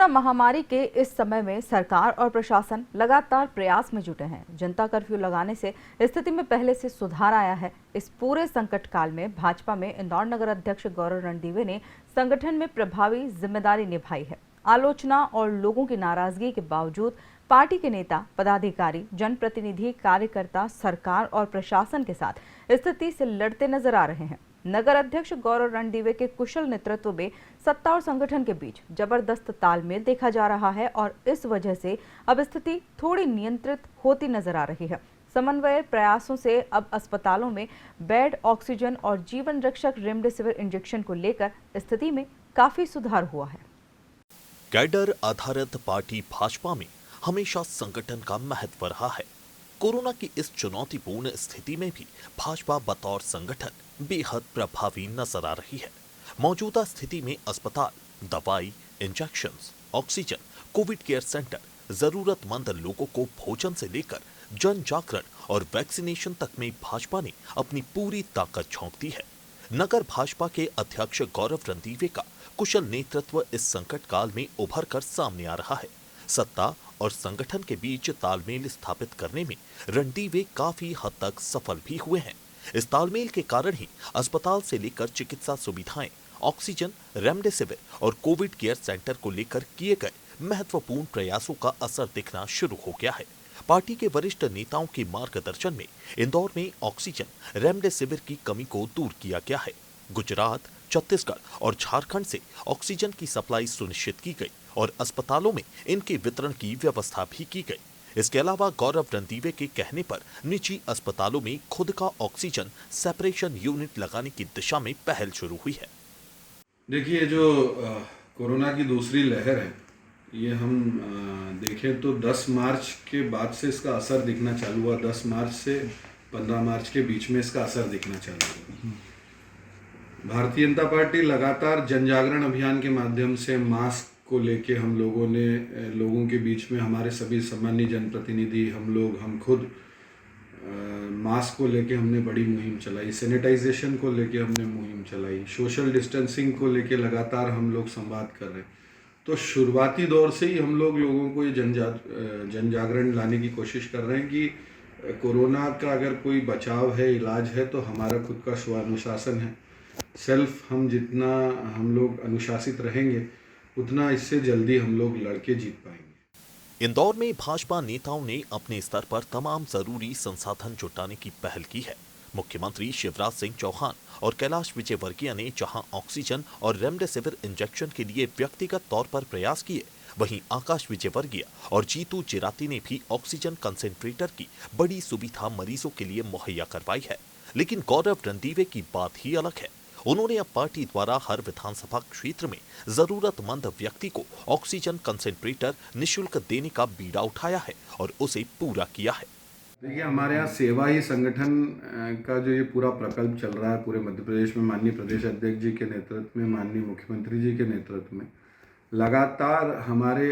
Corona महामारी के इस समय में सरकार और प्रशासन लगातार प्रयास में जुटे हैं। जनता कर्फ्यू लगाने से स्थिति में पहले से सुधार आया है। इस पूरे संकट काल में भाजपा में इंदौर नगर अध्यक्ष गौरव रणदीवे ने संगठन में प्रभावी जिम्मेदारी निभाई है। आलोचना और लोगों की नाराजगी के बावजूद पार्टी के नेता, पदाधिकारी, जनप्रतिनिधि, कार्यकर्ता सरकार और प्रशासन के साथ स्थिति से लड़ते नजर आ रहे हैं। नगर अध्यक्ष गौरव रणदीवे के कुशल नेतृत्व में सत्ता और संगठन के बीच जबरदस्त तालमेल देखा जा रहा है और इस वजह से अब स्थिति थोड़ी नियंत्रित होती नजर आ रही है। समन्वय प्रयासों से अब अस्पतालों में बेड, ऑक्सीजन और जीवन रक्षक रेमडेसिविर इंजेक्शन को लेकर स्थिति में काफी सुधार हुआ है। कैडर आधारित पार्टी भाजपा में हमेशा संगठन का महत्व रहा है। कोरोना की इस चुनौतीपूर्ण स्थिति में भी भाजपा बतौर संगठन बेहद प्रभावी नजर आ रही है। मौजूदा स्थिति में अस्पताल, दवाई, injections, oxygen, Covid care centre, जरूरतमंद लोगों को भोजन से लेकर जन जागरण और वैक्सीनेशन तक में भाजपा ने अपनी पूरी ताकत झोंक दी है। नगर भाजपा के अध्यक्ष गौरव रणदीवे का कुशल नेतृत्व इस संकट काल में उभर कर सामने आ रहा है। सत्ता और संगठन के बीच तालमेल स्थापित करने में रणदीवे काफी हद तक सफल भी हुए हैं। इस तालमेल के कारण ही अस्पताल से लेकर चिकित्सा सुविधाएं, ऑक्सीजन, रेमडेसिविर और कोविड केयर सेंटर को लेकर किए गए महत्वपूर्ण प्रयासों का असर दिखना शुरू हो गया है। पार्टी के वरिष्ठ नेताओं के मार्गदर्शन में इंदौर में ऑक्सीजन, रेमडेसिविर की कमी को दूर किया गया है। गुजरात, छत्तीसगढ़ और झारखंड से ऑक्सीजन की सप्लाई सुनिश्चित की गई और अस्पतालों में इनके वितरण की व्यवस्था भी की गई। इसके अलावा गौरव रणदीवे के कहने पर निजी अस्पतालों में खुद का ऑक्सीजन सेपरेशन यूनिट लगाने की दिशा में पहल शुरू हुई है। देखिए, जो कोरोना की दूसरी लहर है, ये हम देखें तो 10 मार्च के बाद से इसका असर दिखना चालू हुआ। 10 मार्च से 15 मार्च के बीच में इसका असर दिखना चालू हुआ। भारतीय जनता पार्टी लगातार जन जागरण अभियान के माध्यम से मास्क को लेके हम लोगों ने लोगों के बीच में, हमारे सभी सम्मानीय जनप्रतिनिधि, हम खुद मास्क को लेके हमने बड़ी मुहिम चलाई, सैनिटाइजेशन को लेके हमने मुहिम चलाई, सोशल डिस्टेंसिंग को लेके लगातार हम लोग संवाद कर रहे हैं। तो शुरुआती दौर से ही हम लोगों को ये जन जागरण लाने की कोशिश कर रहे हैं कि कोरोना का अगर कोई बचाव है, इलाज है, तो हमारा खुद का स्वानुशासन है। जितना हम लोग अनुशासित रहेंगे, उतना इससे जल्दी हम लोग लड़के जीत पाएंगे। इंदौर में भाजपा नेताओं ने अपने स्तर पर तमाम जरूरी संसाधन जुटाने की पहल की है। मुख्यमंत्री शिवराज सिंह चौहान और कैलाश विजयवर्गीय ने जहां ऑक्सीजन और रेमडेसिविर इंजेक्शन के लिए व्यक्तिगत तौर पर प्रयास किए, वहीं आकाश विजयवर्गीय और जीतू चिराती ने भी ऑक्सीजन कंसेंट्रेटर की बड़ी सुविधा मरीजों के लिए मुहैया करवाई है। लेकिन गौरव रणदीवे की बात ही अलग है। उन्होंने अब पार्टी द्वारा हर विधानसभा क्षेत्र में जरूरतमंद व्यक्ति को ऑक्सीजन कंसेंट्रेटर निःशुल्क देने का बीड़ा उठाया है और उसे पूरा किया है। देखिए, हमारे यहाँ सेवा ही संगठन का जो ये पूरा प्रकल्प चल रहा है पूरे मध्य प्रदेश में, माननीय प्रदेश अध्यक्ष जी के नेतृत्व में, माननीय मुख्यमंत्री जी के नेतृत्व में, लगातार हमारे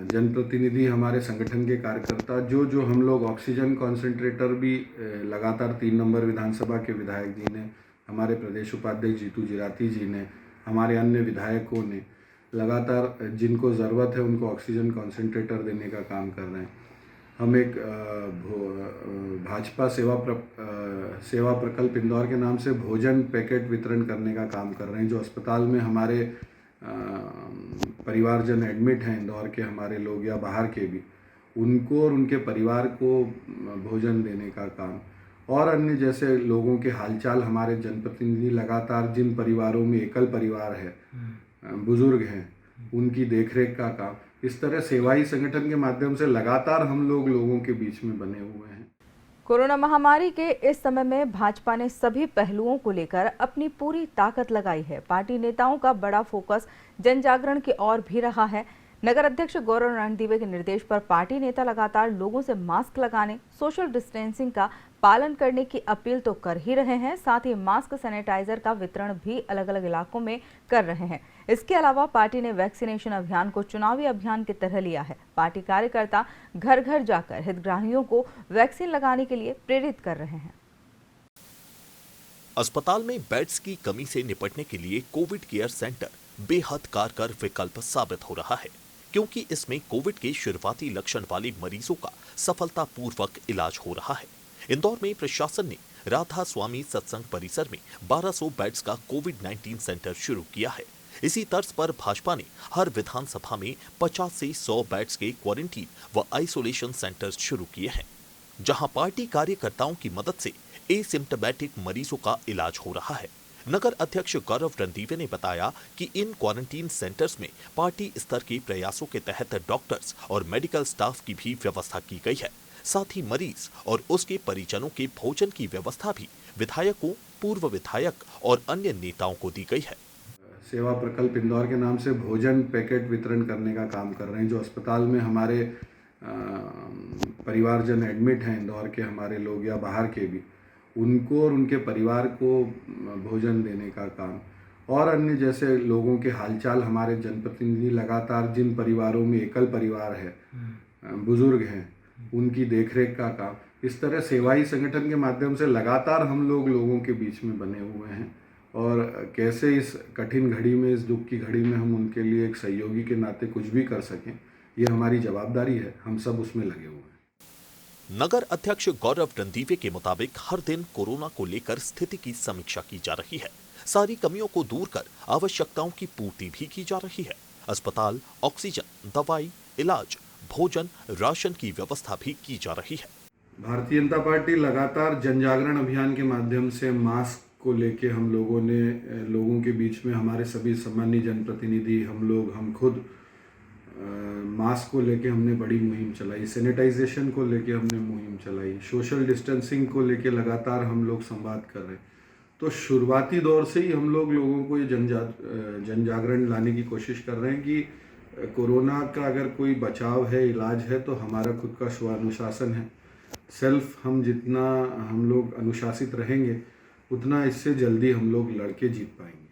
जनप्रतिनिधि, हमारे संगठन के कार्यकर्ता जो हम लोग ऑक्सीजन कॉन्सेंट्रेटर भी लगातार 3 नंबर विधानसभा के विधायक जी ने, हमारे प्रदेश उपाध्यक्ष जीतू चिराती जी ने, हमारे अन्य विधायकों ने लगातार जिनको ज़रूरत है उनको ऑक्सीजन कॉन्सेंट्रेटर देने का काम कर रहे हैं। हम एक भाजपा सेवा प्रकल्प इंदौर के नाम से भोजन पैकेट वितरण करने का काम कर रहे हैं। जो अस्पताल में हमारे परिवारजन एडमिट हैं, इंदौर के हमारे लोग या बाहर के भी, उनको और उनके परिवार को भोजन देने का काम, और अन्य जैसे लोगों के हालचाल, हमारे जनप्रतिनिधि लगातार जिन परिवारों में एकल परिवार है, बुजुर्ग हैं, उनकी देखरेख का काम, इस तरह सेवाई संगठन के माध्यम से लगातार हम लोगों के बीच में बने हुए हैं। कोरोना महामारी के इस समय में भाजपा ने सभी पहलुओं को लेकर अपनी पूरी ताकत लगाई है। पार्टी नेताओं का बड़ा फोकस जन जागरण की ओर भी रहा है। नगर अध्यक्ष गौरव रणदीवे के निर्देश पर पार्टी नेता लगातार लोगों से मास्क लगाने, सोशल डिस्टेंसिंग का पालन करने की अपील तो कर ही रहे हैं, साथ ही मास्क, सैनिटाइजर का वितरण भी अलग अलग इलाकों में कर रहे हैं। इसके अलावा पार्टी ने वैक्सीनेशन अभियान को चुनावी अभियान की तरह लिया है। पार्टी कार्यकर्ता घर घर जाकर हितग्राहियों को वैक्सीन लगाने के लिए प्रेरित कर रहे हैं। अस्पताल में बेड्स की कमी से निपटने के लिए कोविड केयर सेंटर, बेहद कारगर विकल्प साबित हो रहा है, क्योंकि इसमें कोविड के शुरुआती लक्षण वाले मरीजों का सफलतापूर्वक इलाज हो रहा है। इंदौर में प्रशासन ने राधा स्वामी सत्संग परिसर में 1200 बेड्स का कोविड-19 सेंटर शुरू किया है। इसी तर्ज पर भाजपा ने हर विधानसभा में 50 से 100 बेड्स के क्वारंटीन व आइसोलेशन सेंटर्स शुरू किए हैं, जहां पार्टी कार्यकर्ताओं की मदद से एसिम्प्टोमेटिक मरीजों का इलाज हो रहा है। नगर अध्यक्ष गौरव रणदीवे ने बताया कि इन क्वारंटीन सेंटर्स में पार्टी स्तर के प्रयासों के तहत डॉक्टर्स और मेडिकल स्टाफ की भी व्यवस्था की गई है। साथ ही मरीज और उसके परिजनों के भोजन की व्यवस्था भी विधायकों, पूर्व विधायक और अन्य नेताओं को दी गई है। सेवा प्रकल्प इंदौर के नाम से भोजन पैकेट वितरण करने का काम कर रहे हैं। जो अस्पताल में हमारे परिवारजन एडमिट हैं, इंदौर के हमारे लोग या बाहर के भी, उनको और उनके परिवार को भोजन देने का काम, और अन्य जैसे लोगों के हालचाल हमारे जनप्रतिनिधि लगातार जिन परिवारों में एकल परिवार है, बुजुर्ग हैं, उनकी देखरेख का काम, इस तरह सेवाई संगठन के माध्यम से लगातार हम लोगों के बीच में बने हुए हैं। और कैसे इस कठिन घड़ी में, इस दुख की घड़ी में हम उनके लिए एक सहयोगी के नाते कुछ भी कर सकें, ये हमारी जवाबदारी है। हम सब उसमें लगे हुए हैं। नगर अध्यक्ष गौरव रणदीवे के मुताबिक हर दिन कोरोना को लेकर स्थिति की समीक्षा की जा रही है। सारी कमियों को दूर कर आवश्यकताओं की पूर्ति भी की जा रही है। अस्पताल, ऑक्सीजन, दवाई, इलाज, भोजन, राशन की व्यवस्था भी की जा रही है। भारतीय जनता पार्टी लगातार जन जागरण अभियान के माध्यम से मास्क को लेके हम लोगों ने लोगों के बीच में, हमारे सभी सम्मानीय जनप्रतिनिधि, हम खुद मास्क को लेके हमने बड़ी मुहिम चलाई, सैनिटाइजेशन को लेके हमने मुहिम चलाई, सोशल डिस्टेंसिंग को लेके लगातार हम लोग संवाद कर रहे हैं। तो शुरुआती दौर से ही हम लोगों को ये जन जागरण लाने की कोशिश कर रहे हैं कि कोरोना का अगर कोई बचाव है, इलाज है, तो हमारा खुद का स्वानुशासन है। हम जितना हम लोग अनुशासित रहेंगे, उतना इससे जल्दी हम लोग लड़के जीत पाएंगे।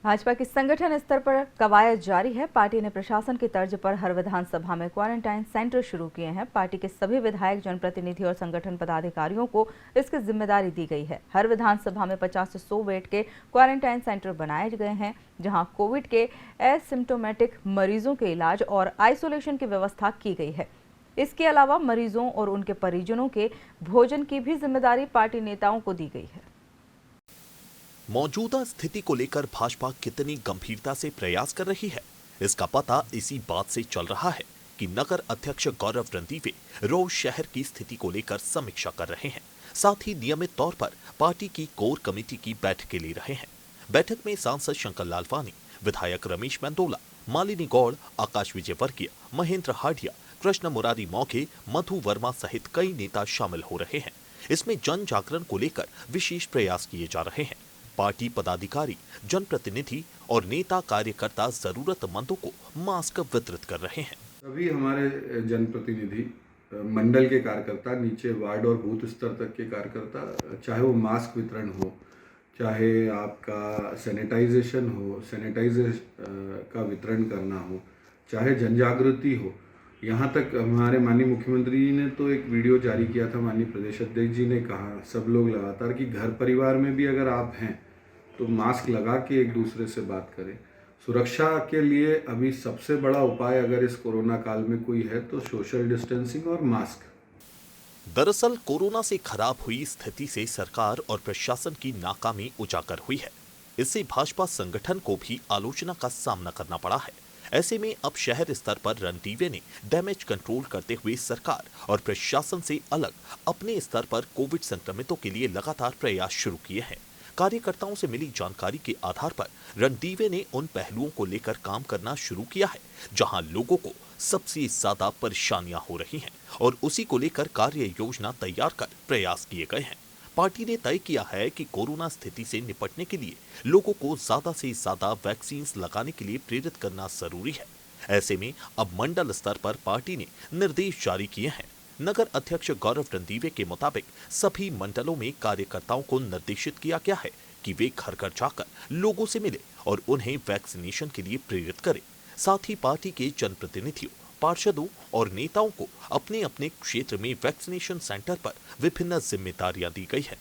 भाजपा की संगठन स्तर पर कवायद जारी है। पार्टी ने प्रशासन की तर्ज पर हर विधानसभा में क्वारंटाइन सेंटर शुरू किए हैं। पार्टी के सभी विधायक, जनप्रतिनिधि और संगठन पदाधिकारियों को इसकी जिम्मेदारी दी गई है। हर विधानसभा में 50 से 100 बेड के क्वारंटाइन सेंटर बनाए गए हैं, जहां कोविड के एसिम्प्टोमेटिक मरीजों के इलाज और आइसोलेशन की व्यवस्था की गई है। इसके अलावा मरीजों और उनके परिजनों के भोजन की भी जिम्मेदारी पार्टी नेताओं को दी गई है। मौजूदा स्थिति को लेकर भाजपा कितनी गंभीरता से प्रयास कर रही है, इसका पता इसी बात से चल रहा है कि नगर अध्यक्ष गौरव रणदीवे रोज शहर की स्थिति को लेकर समीक्षा कर रहे हैं। साथ ही नियमित तौर पर पार्टी की कोर कमेटी की बैठकें ले रहे हैं। बैठक में सांसद शंकर लालवानी, विधायक रमेश मेंदोला, मालिनी गौड़, आकाश विजयवर्गीय, महेंद्र हाडिया, कृष्ण मुरारी मौके, मधु वर्मा सहित कई नेता शामिल हो रहे हैं। इसमें जन जागरण को लेकर विशेष प्रयास किए जा रहे हैं। पार्टी पदाधिकारी, जनप्रतिनिधि और नेता कार्यकर्ता जरूरतमंदों को मास्क वितरित कर रहे हैं। सभी हमारे जनप्रतिनिधि, मंडल के कार्यकर्ता, नीचे वार्ड और बूथ स्तर तक के कार्यकर्ता, चाहे वो मास्क वितरण हो, चाहे आपका सैनिटाइजेशन हो, सैनिटाइजर का वितरण करना हो, चाहे जन जागृति हो, यहाँ तक हमारे माननीय मुख्यमंत्री जी ने तो एक वीडियो जारी किया था। माननीय प्रदेश अध्यक्ष जी ने कहा सब लोग लगातार कि घर परिवार में भी अगर आप हैं तो मास्क लगा के एक दूसरे से बात करें। सुरक्षा के लिए अभी सबसे बड़ा उपाय अगर इस कोरोना काल में कोई है तो सोशल डिस्टेंसिंग और मास्क। दरअसल कोरोना से खराब हुई स्थिति से सरकार और प्रशासन की नाकामी उजागर हुई है। इससे भाजपा संगठन को भी आलोचना का सामना करना पड़ा है। ऐसे में अब शहर स्तर पर रणदीवे ने डैमेज कंट्रोल करते हुए सरकार और प्रशासन से अलग अपने स्तर पर कोविड संक्रमितों के लिए लगातार प्रयास शुरू किए हैं। कार्यकर्ताओं से मिली जानकारी के आधार पर रणदीवे ने उन पहलुओं को लेकर काम करना शुरू किया है जहां लोगों को सबसे ज्यादा परेशानियां हो रही हैं और उसी को लेकर कार्य योजना तैयार कर प्रयास किए गए हैं। पार्टी ने तय किया है कि कोरोना स्थिति से निपटने के लिए लोगों को ज्यादा से ज्यादा वैक्सीन लगाने के लिए प्रेरित करना जरूरी है। ऐसे में अब मंडल स्तर पर पार्टी ने निर्देश जारी किए हैं। नगर अध्यक्ष गौरव रणदीवे के मुताबिक सभी मंडलों में कार्यकर्ताओं को निर्देशित किया गया है कि वे घर घर जाकर लोगों से मिले और उन्हें वैक्सीनेशन के लिए प्रेरित करें। साथ ही पार्टी के जनप्रतिनिधियों, पार्षदों और नेताओं को अपने अपने क्षेत्र में वैक्सीनेशन सेंटर पर विभिन्न जिम्मेदारियां दी गई है।